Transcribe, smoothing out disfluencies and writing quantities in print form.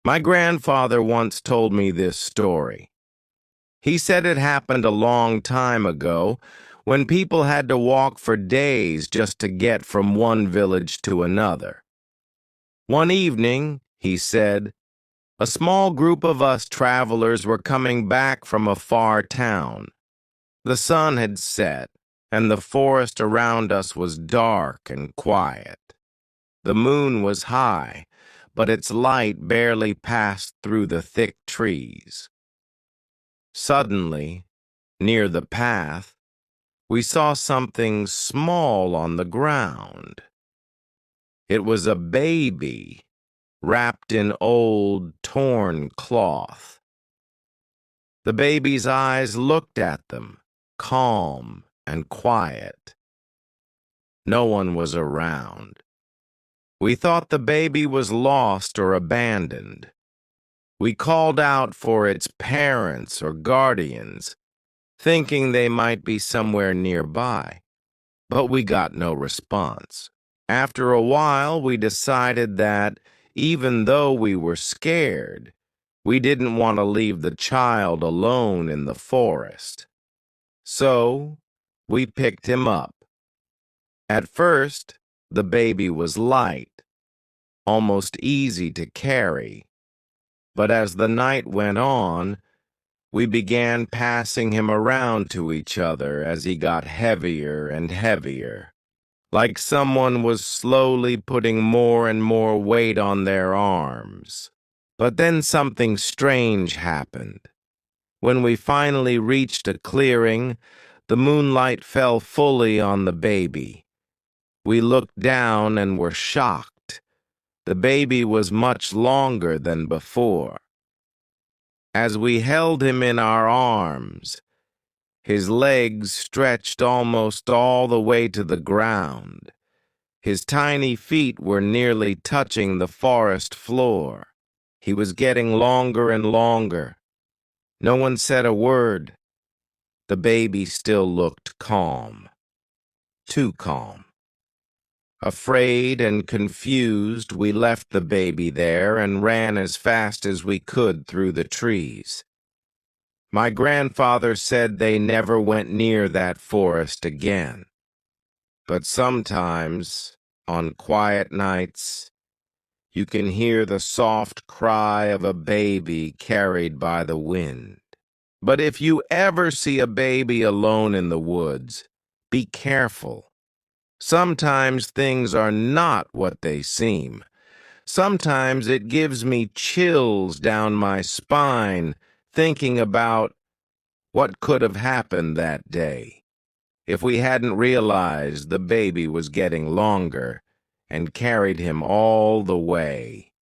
My grandfather once told me this story. He said it happened a long time ago when people had to walk for days just to get from one village to another. One evening, he said, a small group of us travelers were coming back from a far town. The sun had set, and the forest around us was dark and quiet. The moon was high, but its light barely passed through the thick trees. Suddenly, near the path, we saw something small on the ground. It was a baby, wrapped in old, torn cloth. The baby's eyes looked at them, calm and quiet. No one was around. We thought the baby was lost or abandoned. We called out for its parents or guardians, thinking they might be somewhere nearby, but we got no response. After a while, we decided that, even though we were scared, we didn't want to leave the child alone in the forest. So, we picked him up. At first, the baby was light, almost easy to carry, but as the night went on, we began passing him around to each other as he got heavier and heavier, like someone was slowly putting more and more weight on their arms. But then something strange happened. When we finally reached a clearing, the moonlight fell fully on the baby. We looked down and were shocked. The baby was much longer than before. As we held him in our arms, his legs stretched almost all the way to the ground. His tiny feet were nearly touching the forest floor. He was getting longer and longer. No one said a word. The baby still looked calm. Too calm. Afraid and confused, we left the baby there and ran as fast as we could through the trees. My grandfather said they never went near that forest again. But sometimes, on quiet nights, you can hear the soft cry of a baby carried by the wind. But if you ever see a baby alone in the woods, be careful. Sometimes things are not what they seem. Sometimes it gives me chills down my spine thinking about what could have happened that day if we hadn't realized the baby was getting longer and carried him all the way.